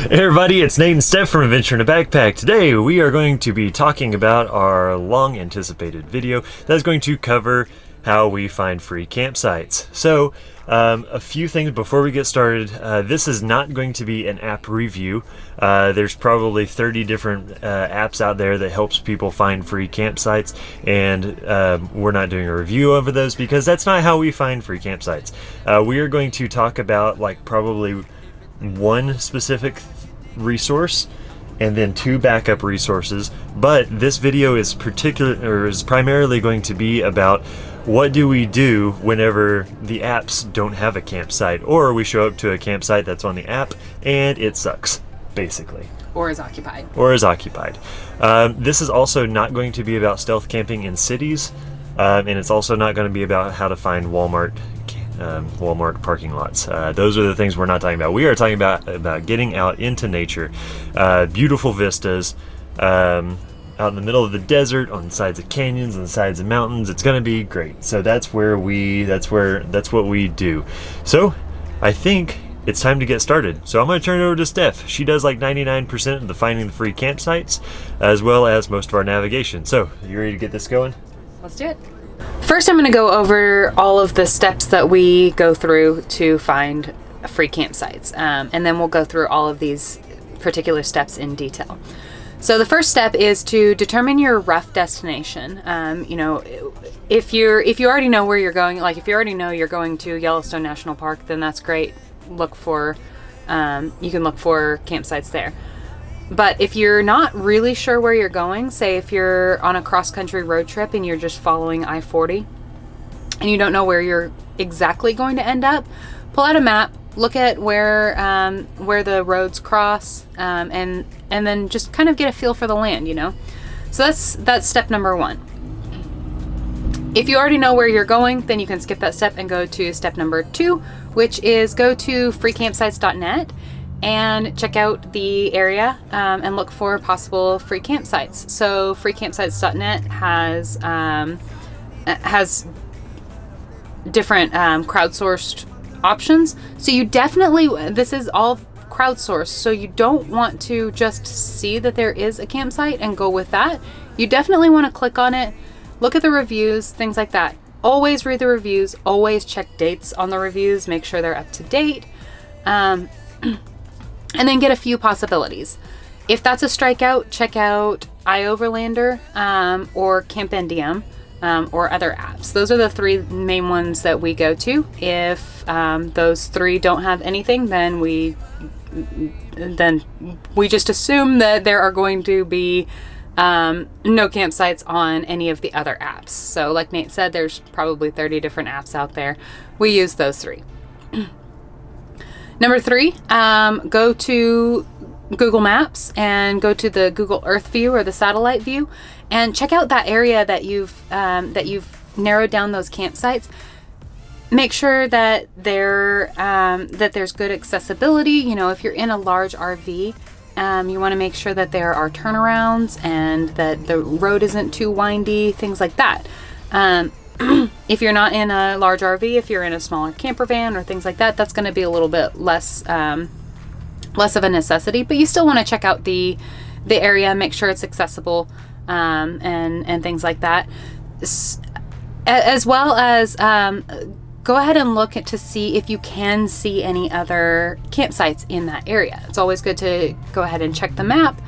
Hey everybody, it's Nate and Steph from Adventure in a Backpack. Today we are going to be talking about our long anticipated video that's going to cover how we find free campsites. So a few things before we get started. This is not going to be an app review. There's probably 30 different apps out there that helps people find free campsites, and we're not doing a review over those because that's not how we find free campsites. We are going to talk about probably one specific resource and then two backup resources, but this video is primarily going to be about what do we do whenever the apps don't have a campsite, or we show up to a campsite that's on the app and it sucks, basically. Or is occupied. This is also not going to be about stealth camping in cities, and it's also not going to be about how to find Walmart parking lots. Those are the things we're not talking about. We are talking about getting out into nature, beautiful vistas, out in the middle of the desert, on the sides of canyons, on the sides of mountains. It's going to be great. So that's what we do. So I think it's time to get started. So I'm going to turn it over to Steph. She does like 99% of the finding the free campsites, as well as most of our navigation. So you ready to get this going? Let's do it. First, I'm going to go over all of the steps that we go through to find free campsites, and then we'll go through all of these particular steps in detail. So the first step is to determine your rough destination. If you already know where you're going, like if you already know you're going to Yellowstone National Park, then that's great. You can look for campsites there. But if you're not really sure where you're going, say if you're on a cross-country road trip and you're just following I-40 and you don't know where you're exactly going to end up, pull out a map, look at where the roads cross, and then just kind of get a feel for the land, So that's step number one. If you already know where you're going, then you can skip that step and go to step number two, which is go to freecampsites.net and check out the area and look for possible free campsites. So freecampsites.net has different crowdsourced options. So this is all crowdsourced. So you don't want to just see that there is a campsite and go with that. You definitely want to click on it, look at the reviews, things like that. Always read the reviews, always check dates on the reviews, make sure they're up to date. And then get a few possibilities. If that's a strikeout, check out iOverlander or Campendium or other apps. Those are the three main ones that we go to. If those three don't have anything, then we just assume that there are going to be no campsites on any of the other apps. So like Nate said, there's probably 30 different apps out there. We use those three. Number three, go to Google Maps and go to the Google Earth view or the satellite view and check out that area that you've narrowed down those campsites. Make sure that there's good accessibility. If you're in a large RV, you want to make sure that there are turnarounds and that the road isn't too windy, things like that. If you're not in a large RV, if you're in a smaller camper van or things like that, that's going to be a little bit less of a necessity. But you still want to check out the area, make sure it's accessible, and things like that. As well as go ahead and look to see if you can see any other campsites in that area. It's always good to go ahead and check the map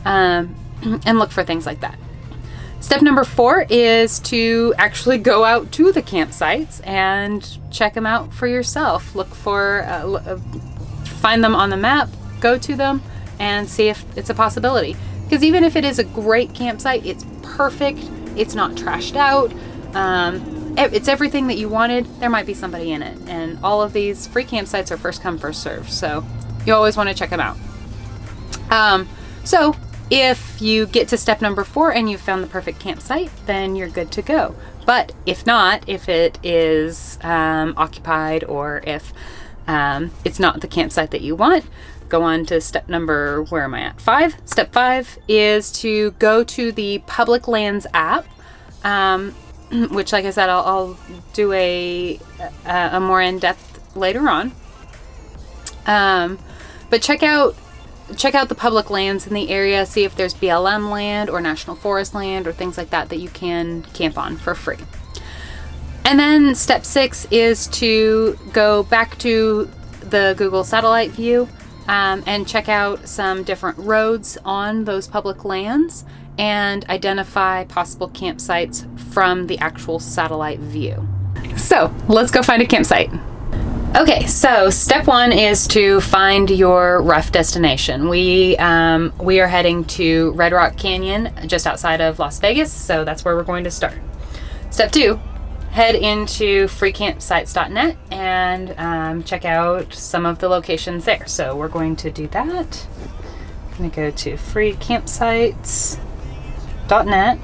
and look for things like that. Step number 4 is to actually go out to the campsites and check them out for yourself. Look for, find them on the map, go to them, and see if it's a possibility. Because even if it is a great campsite, it's perfect, it's not trashed out, it's everything that you wanted, there might be somebody in it. And all of these free campsites are first come, first served, so you always want to check them out. So if you get to step number 4 and you've found the perfect campsite, then you're good to go. But if not, if it is occupied, or if it's not the campsite that you want, go on to step number, 5. Step 5 is to go to the Public Lands app, which, like I said, I'll do a more in-depth later on. But check out check out the public lands in the area, see if there's BLM land or National Forest land or things like that that you can camp on for free. And then step 6 is to go back to the Google satellite view and check out some different roads on those public lands and identify possible campsites from the actual satellite view. So let's go find a campsite. Okay, so step 1 is to find your rough destination. We are heading to Red Rock Canyon just outside of Las Vegas, so that's where we're going to start. Step 2, head into freecampsites.net and check out some of the locations there. So we're going to do that. I'm going to go to freecampsites.net.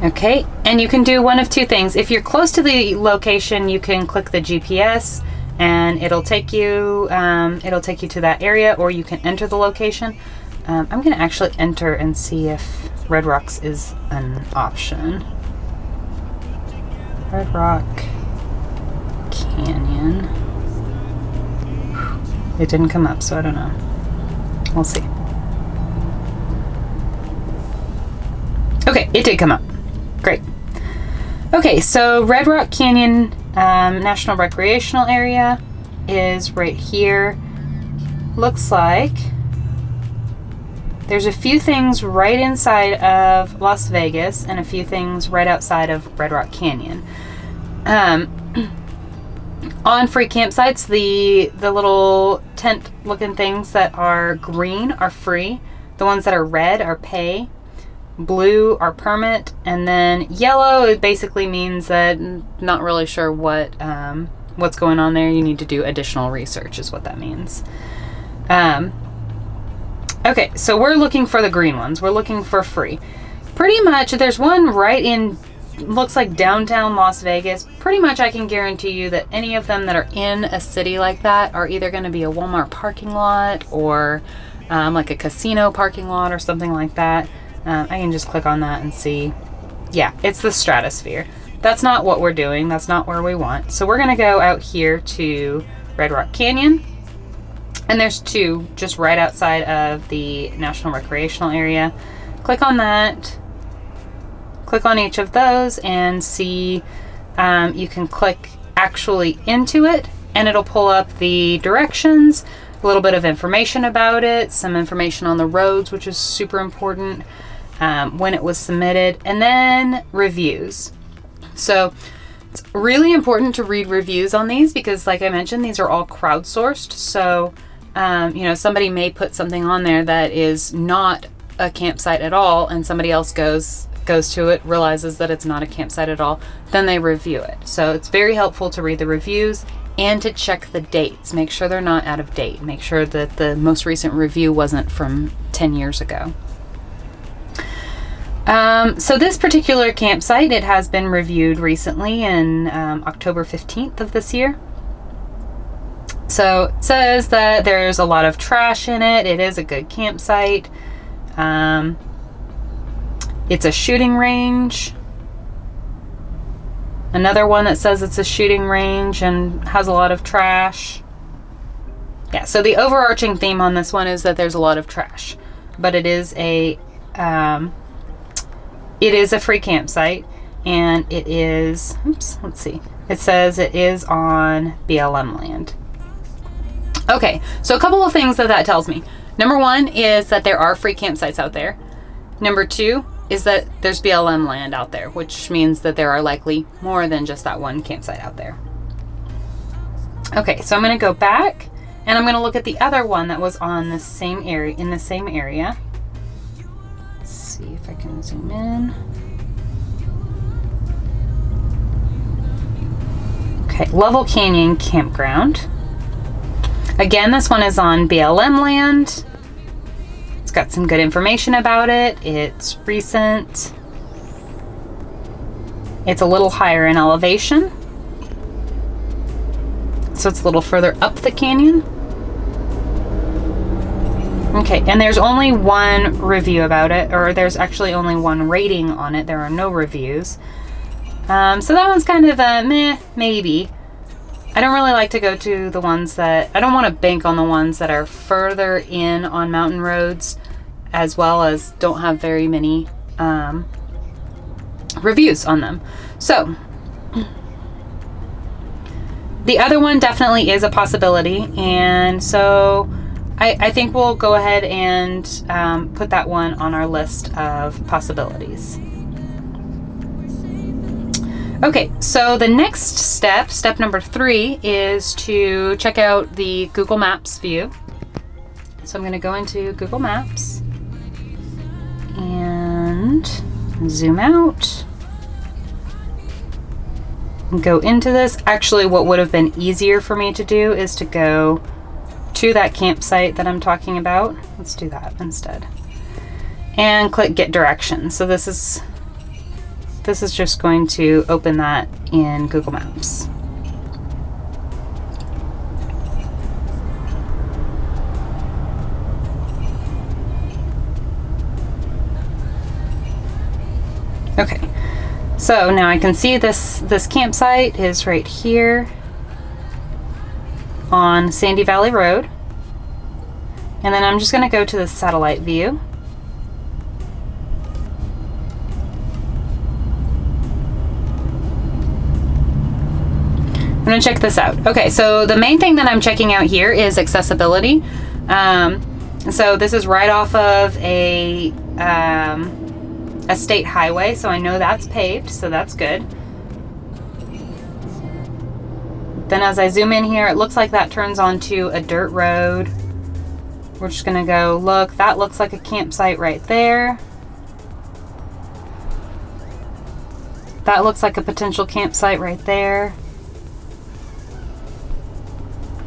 Okay, and you can do one of two things. If you're close to the location, you can click the GPS and it'll take you to that area, or you can enter the location. I'm going to actually enter and see if Red Rocks is an option. Red Rock Canyon. It didn't come up, so I don't know. We'll see. Okay, it did come up. Great. Okay, so Red Rock Canyon National Recreational Area is right here. Looks like there's a few things right inside of Las Vegas and a few things right outside of Red Rock Canyon. On free campsites, the little tent looking things that are green are free. The ones that are red are pay. Blue are permit, and then yellow, it basically means that not really sure what's going on there. You need to do additional research is what that means. Okay, so we're looking for the green ones. We're looking for free. Pretty much, there's one right in, looks like downtown Las Vegas. Pretty much I can guarantee you that any of them that are in a city like that are either going to be a Walmart parking lot or like a casino parking lot or something like that. I can just click on that and see. Yeah, it's the Stratosphere. That's not what we're doing. That's not where we want. So we're going to go out here to Red Rock Canyon. And there's two just right outside of the National Recreational Area. Click on that. Click on each of those and see. You can click actually into it and it'll pull up the directions, a little bit of information about it, some information on the roads, which is super important. When it was submitted, and then reviews. So it's really important to read reviews on these because, like I mentioned, these are all crowdsourced. So, somebody may put something on there that is not a campsite at all, and somebody else goes to it, realizes that it's not a campsite at all, then they review it. So it's very helpful to read the reviews and to check the dates. Make sure they're not out of date. Make sure that the most recent review wasn't from 10 years ago. So this particular campsite, it has been reviewed recently in October 15th of this year. So it says that there's a lot of trash in it. It is a good campsite. It's a shooting range. Another one that says it's a shooting range and has a lot of trash. Yeah, so the overarching theme on this one is that there's a lot of trash, but it is a free campsite, and it is, let's see. It says it is on BLM land. Okay, so a couple of things that tells me. Number 1 is that there are free campsites out there. Number 2 is that there's BLM land out there, which means that there are likely more than just that one campsite out there. Okay, so I'm going to go back, and I'm going to look at the other one that was on the same area, in the same area. See if I can zoom in. Okay, Level Canyon Campground. Again, this one is on BLM land. It's got some good information about it. It's recent. It's a little higher in elevation. So it's a little further up the canyon. Okay, and there's only one review about it, or there's actually only one rating on it. There are no reviews. So that one's kind of a meh, maybe. I don't really like to go to the ones that, I don't want to bank on the ones that are further in on mountain roads, as well as don't have very many reviews on them. So the other one definitely is a possibility, and so I think we'll go ahead and put that one on our list of possibilities. Okay, so the next step number 3, is to check out the Google Maps view. So I'm going to go into Google Maps and zoom out and go into this. Actually, what would have been easier for me to do is to go to that campsite that I'm talking about. Let's do that instead. And click Get Directions. So this is just going to open that in Google Maps. Okay, so now I can see this campsite is right here on Sandy Valley Road. And then I'm just going to go to the satellite view. I'm going to check this out. Okay, so the main thing that I'm checking out here is accessibility. So this is right off of a state highway, so I know that's paved, so that's good. Then as I zoom in here, it looks like that turns onto a dirt road. We're just going to go look. That looks like a campsite right there. That looks like a potential campsite right there.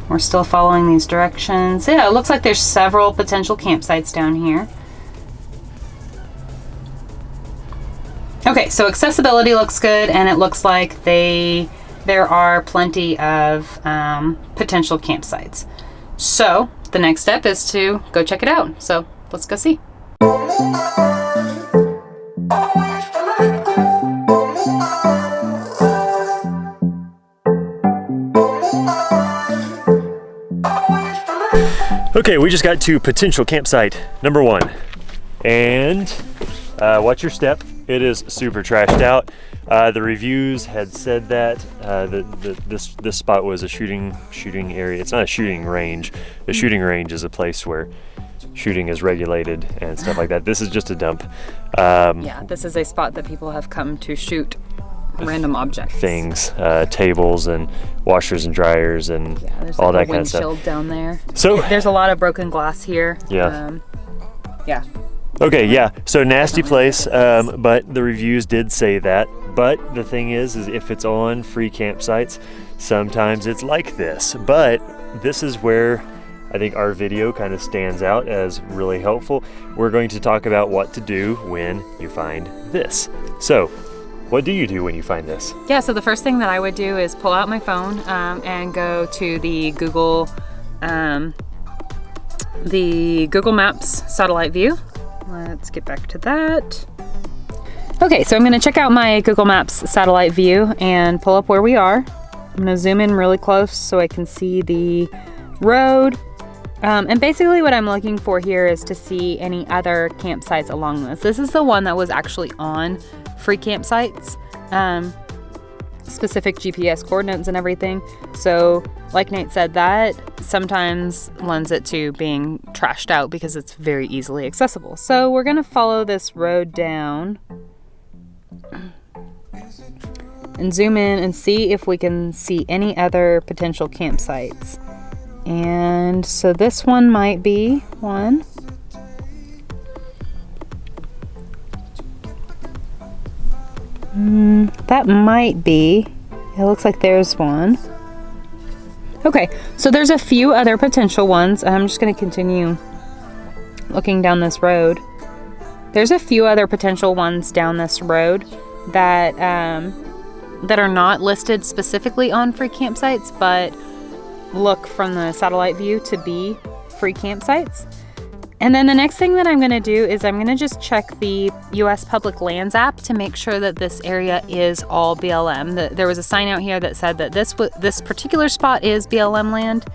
We're still following these directions. Yeah, it looks like there's several potential campsites down here. Okay, so accessibility looks good, and it looks like there are plenty of potential campsites. So the next step is to go check it out. So let's go see. Okay, we just got to potential campsite number 1, and watch your step. It is super trashed out. The reviews had said that this spot was a shooting area. It's not a shooting range. A shooting range is a place where shooting is regulated and stuff like that. This is just a dump. Yeah, this is a spot that people have come to shoot random objects. Things, tables and washers and dryers and all that kind of stuff. Windshield down there. So there's a lot of broken glass here. Yeah. Yeah. Okay, yeah, so nasty place, but the reviews did say that. But the thing is if it's on free campsites, sometimes it's like this. But this is where I think our video kind of stands out as really helpful. We're going to talk about what to do when you find this. So, what do you do when you find this? Yeah, so the first thing that I would do is pull out my phone and go to the Google Maps satellite view. Let's get back to that. Okay, so I'm going to check out my Google Maps satellite view and pull up where we are. I'm going to zoom in really close so I can see the road. And basically what I'm looking for here is to see any other campsites along this. This is the one that was actually on free campsites, specific GPS coordinates and everything. So like Nate said, that sometimes lends it to being trashed out because it's very easily accessible. So we're going to follow this road down and zoom in and see if we can see any other potential campsites. And so this one might be one. That might be. It looks like there's one. Okay, so there's a few other potential ones. I'm just going to continue looking down this road. There's a few other potential ones down this road that that are not listed specifically on free campsites, but look from the satellite view to be free campsites. And then the next thing that I'm going to do is I'm going to just check the U.S. Public Lands app to make sure that this area is all BLM. There was a sign out here that said that this particular spot is BLM land,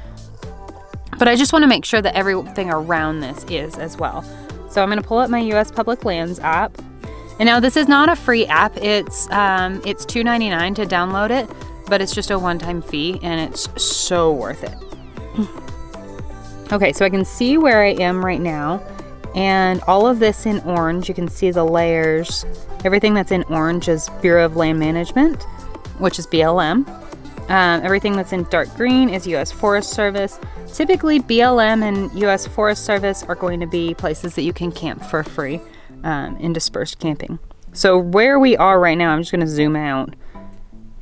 but I just want to make sure that everything around this is as well. So I'm going to pull up my U.S. Public Lands app. And now this is not a free app. It's $2.99 to download it, but it's just a one-time fee, and it's so worth it. Okay, so I can see where I am right now, and all of this in orange, you can see the layers. Everything that's in orange is Bureau of Land Management, which is BLM. Everything that's in dark green is U.S. Forest Service. Typically, BLM and U.S. Forest Service are going to be places that you can camp for free in dispersed camping. So where we are right now, I'm just going to zoom out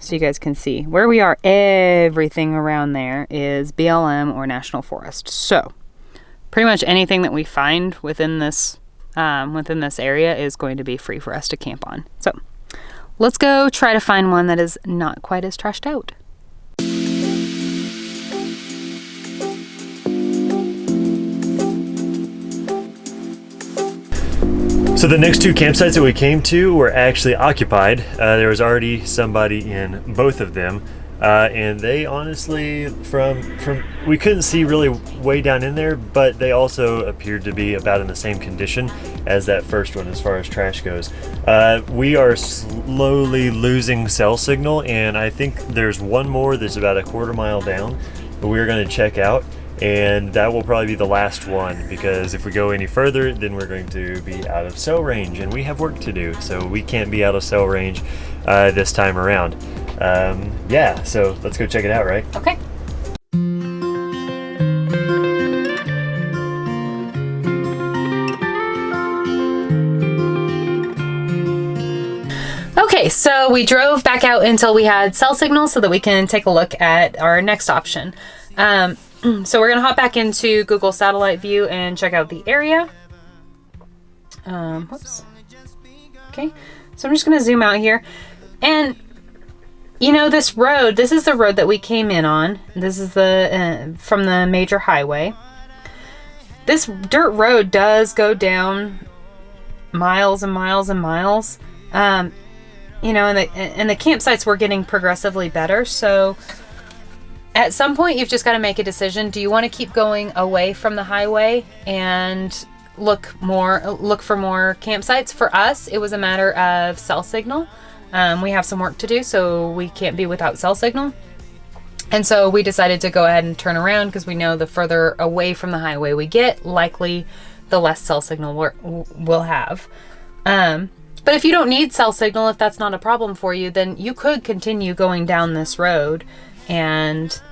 so you guys can see. Where we are, everything around there is BLM or National Forest. So pretty much anything that we find within this area is going to be free for us to camp on. So let's go try to find one that is not quite as trashed out. So the next two campsites that we came to were actually occupied. There was already somebody in both of them, and they honestly, from we couldn't see really way down in there, but they also appeared to be about in the same condition as that first one as far as trash goes. We are slowly losing cell signal, and I think there's one more that's about a quarter mile down that we're going to check out. And that will probably be the last one, because if we go any further, then we're going to be out of cell range, and we have work to do, so we can't be out of cell range this time around. Yeah, so let's go check it out, right? Okay. Okay, so we drove back out until we had cell signal so that we can take a look at our next option. So we're going to hop back into Google Satellite View and check out the area. Whoops. Okay, so I'm just going to zoom out here. And, you know, this is the road that we came in on. This is the from the major highway. This dirt road does go down miles and miles and miles. You know, and the campsites were getting progressively better, so at some point, you've just got to make a decision. Do you want to keep going away from the highway and look for more campsites? For us, it was a matter of cell signal. We have some work to do, so we can't be without cell signal. And so we decided to go ahead and turn around, because we know the further away from the highway we get, likely the less cell signal we'll have. But if you don't need cell signal, if that's not a problem for you, then you could continue going down this road and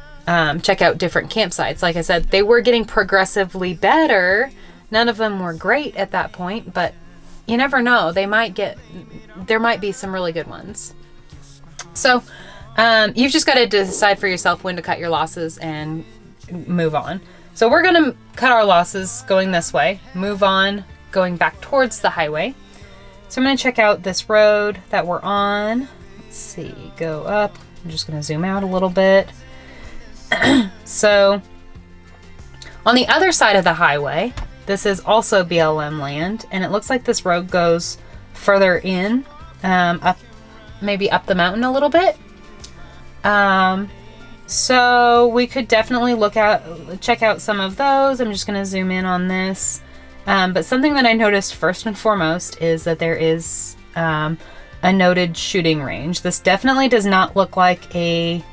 check out different campsites. Like I said, they were getting progressively better. None of them were great at that point, but you never know. There might be some really good ones. So you've just got to decide for yourself when to cut your losses and move on. So we're going to cut our losses going this way, move on, going back towards the highway. So I'm going to check out this road that we're on. Let's see, go up. I'm just going to zoom out a little bit. So on the other side of the highway, this is also BLM land, and it looks like this road goes further in, maybe up the mountain a little bit. So we could definitely check out some of those. I'm just going to zoom in on this. But something that I noticed first and foremost is that there is a noted shooting range. This definitely does not look like a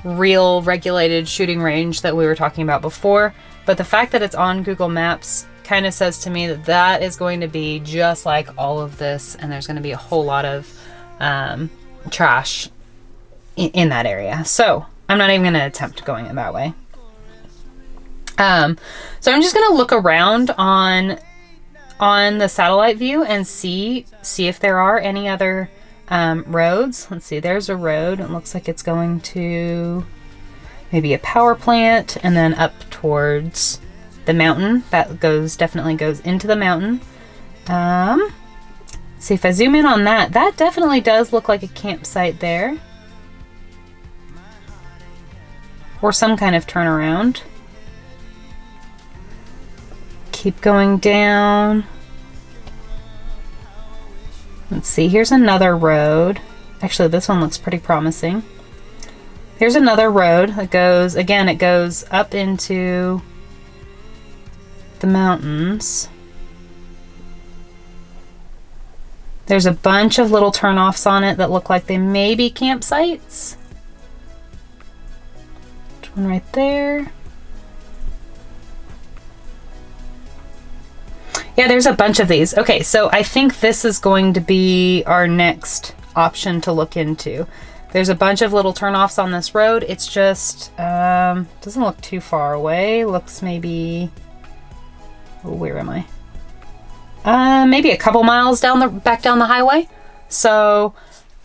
real regulated shooting range that we were talking about before, but the fact that it's on Google Maps kind of says to me that that is going to be just like all of this, and there's going to be a whole lot of trash in that area. So I'm not even going to attempt going it that way. So I'm just going to look around on the satellite view and see if there are any other roads. Let's see, there's a road. It looks like it's going to maybe a power plant and then up towards the mountain. That definitely goes into the mountain. See if I zoom in on that. That definitely does look like a campsite there. Or some kind of turnaround. keep going down. Let's see, here's another road. Actually, this one looks pretty promising. Here's another road that goes, again, it goes up into the mountains. There's a bunch of little turnoffs on it that look like they may be campsites. One right there. Yeah, there's a bunch of these. Okay, so I think this is going to be our next option to look into. There's a bunch of little turnoffs on this road. It's just doesn't look too far away. Looks maybe, oh, where am I? Maybe a couple miles back down the highway. So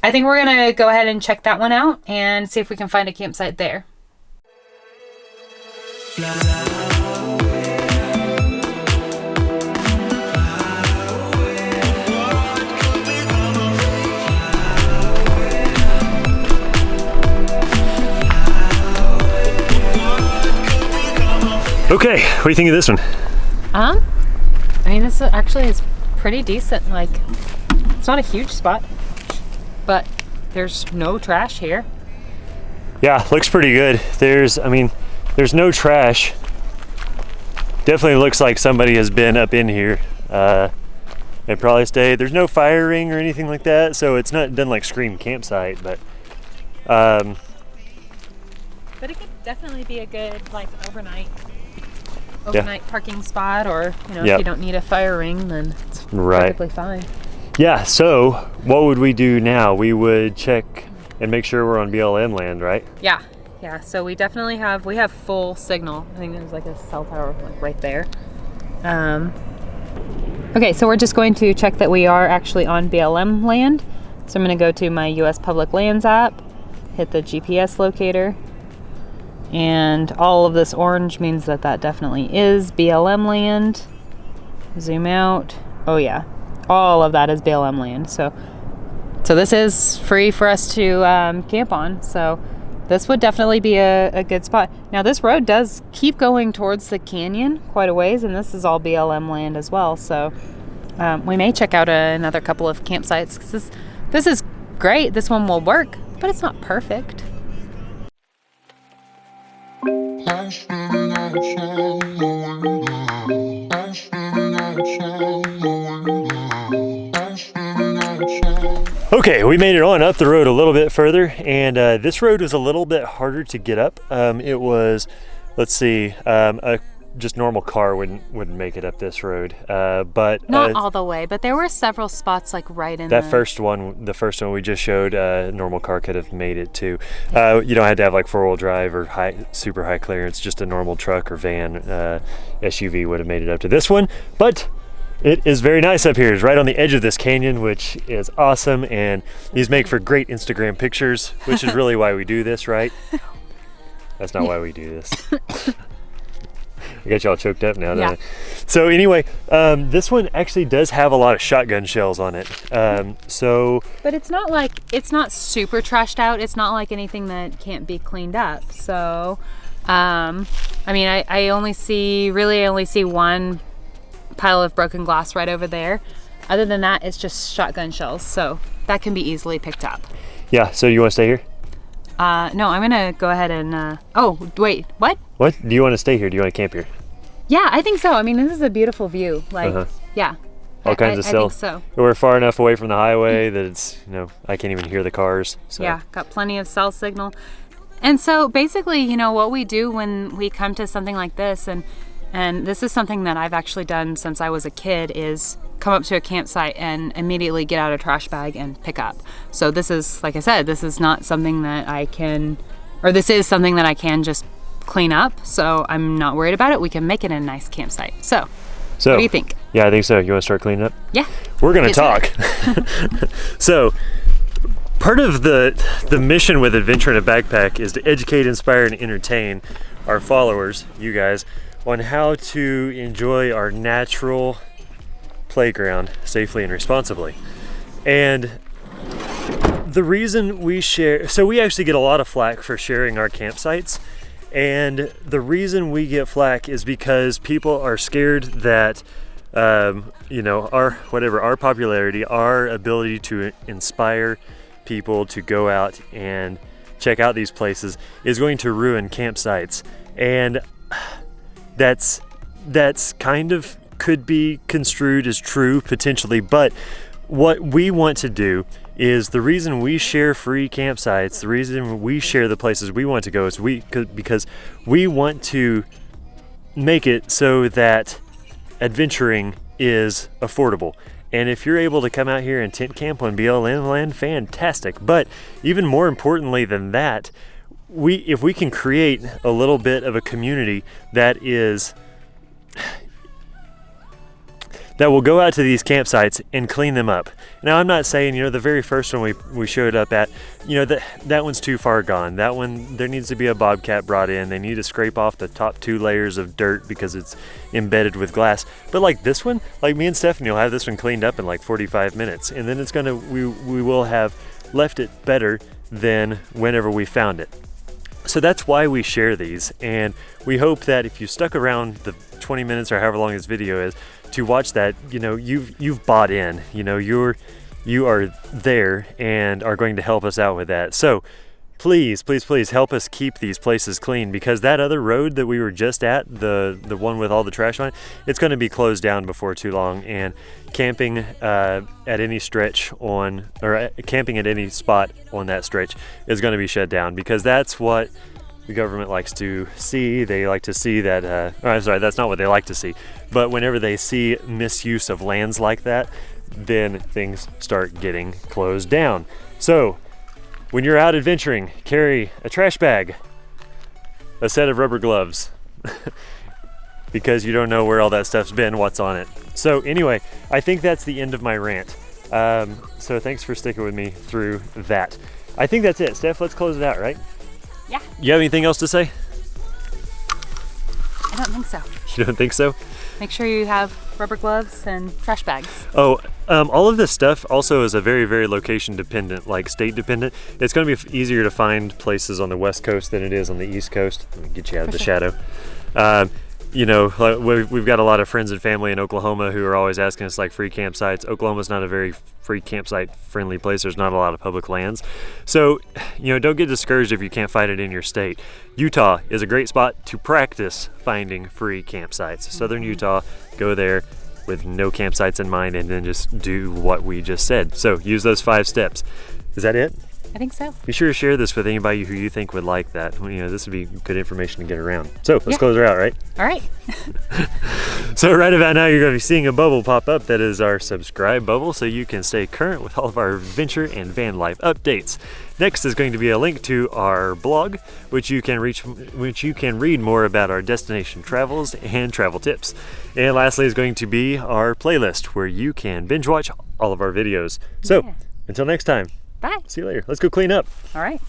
I think we're gonna go ahead and check that one out and see if we can find a campsite there. Okay, what do you think of this one? I mean, this actually is pretty decent. Like, it's not a huge spot, but there's no trash here. Yeah, looks pretty good. There's no trash. Definitely looks like somebody has been up in here and probably stayed. There's no firing or anything like that, so it doesn't like scream campsite, but it could definitely be a good like overnight parking spot, or if you don't need a fire ring, then it's perfectly fine. Yeah, so what would we do now? We would check and make sure we're on BLM land, right? Yeah, so we definitely have full signal. I think there's like a cell tower like right there. Okay, so we're just going to check that we are actually on BLM land. So I'm going to go to my US Public Lands app, hit the GPS locator, and all of this orange means that definitely is BLM land. Zoom out. Oh yeah, all of that is BLM land. So this is free for us to camp on. So this would definitely be a good spot. Now this road does keep going towards the canyon quite a ways, and this is all BLM land as well. So we may check out another couple of campsites. This is great. This one will work, but it's not perfect. Okay, we made it on up the road a little bit further, and this road was a little bit harder to get up. It was, let's see, a just normal car wouldn't make it up this road, but not all the way, but there were several spots like right in the first one we just showed. A normal car could have made it too. You don't have to have like 4-wheel drive or super high clearance. Just a normal truck or van, SUV would have made it up to this one. But it is very nice up here. It's right on the edge of this canyon, which is awesome, and these make for great Instagram pictures, which is really why we do this, right? That's not why we do this. I got y'all choked up now, don't I? So anyway, this one actually does have a lot of shotgun shells on it. But it's not super trashed out. It's not like anything that can't be cleaned up. So, I mean, I only see one pile of broken glass right over there. Other than that, it's just shotgun shells. So that can be easily picked up. Yeah, so you want to stay here? No, I'm gonna go ahead and, oh, wait, what? What? Do you want to stay here? Do you want to camp here? Yeah, I think so. I mean, this is a beautiful view. Like, yeah. All kinds of cells. I think so. We're far enough away from the highway that it's, I can't even hear the cars. So. Yeah, got plenty of cell signal. And so basically, what we do when we come to something like this, and this is something that I've actually done since I was a kid, is come up to a campsite and immediately get out a trash bag and pick up. So this is, like I said, this is not something that this is something that I can just clean up. So I'm not worried about it. We can make it a nice campsite. So what do you think? Yeah, I think so. You want to start cleaning up? Yeah. We're going to talk. So part of the mission with Adventure in a Backpack is to educate, inspire, and entertain our followers, you guys, on how to enjoy our natural playground safely and responsibly. And the reason we share, so we actually get a lot of flack for sharing our campsites, And the reason we get flack is because people are scared that, our popularity, our ability to inspire people to go out and check out these places is going to ruin campsites. And that's kind of could be construed as true potentially, but what we want to do is the reason we share free campsites, the reason we share the places we want to go is because we want to make it so that adventuring is affordable. And if you're able to come out here and tent camp on BLM land, fantastic. But even more importantly than that, if we can create a little bit of a community that will go out to these campsites and clean them up. Now, I'm not saying, the very first one we showed up at, that one's too far gone. That one, there needs to be a bobcat brought in. They need to scrape off the top 2 layers of dirt because it's embedded with glass. But like this one, like me and Stephanie will have this one cleaned up in like 45 minutes. And then we will have left it better than whenever we found it. So that's why we share these. And we hope that if you stuck around the 20 minutes or however long this video is to watch that, you've bought in, you are there and are going to help us out with that. So please help us keep these places clean, because that other road that we were just at, the one with all the trash on it, it's going to be closed down before too long. And camping at any camping at any spot on that stretch is going to be shut down, because that's what the government likes to see. They like to see that, I'm sorry, that's not what they like to see. But whenever they see misuse of lands like that, then things start getting closed down. So when you're out adventuring, carry a trash bag, a set of rubber gloves, because you don't know where all that stuff's been, what's on it. So anyway, I think that's the end of my rant. So thanks for sticking with me through that. I think that's it. Steph, let's close it out, right? Yeah. You have anything else to say? I don't think so. You don't think so? Make sure you have rubber gloves and trash bags. Oh, all of this stuff also is a very, very location dependent, like state dependent. It's going to be easier to find places on the West Coast than it is on the East Coast. Let me get you out of the shadow. We've got a lot of friends and family in Oklahoma who are always asking us like free campsites. Oklahoma's not a very free campsite friendly place. There's not a lot of public lands. So, don't get discouraged if you can't find it in your state. Utah is a great spot to practice finding free campsites. Southern Utah, go there with no campsites in mind and then just do what we just said. So use those 5 steps. Is that it? I think so. Be sure to share this with anybody who you think would like that. This would be good information to get around. So let's close her out, right? All right. So right about now, you're going to be seeing a bubble pop up. That is our subscribe bubble, so you can stay current with all of our adventure and van life updates. Next is going to be a link to our blog, which you can read more about our destination travels and travel tips. And lastly is going to be our playlist, where you can binge watch all of our videos. So until next time. Bye. See you later. Let's go clean up. All right.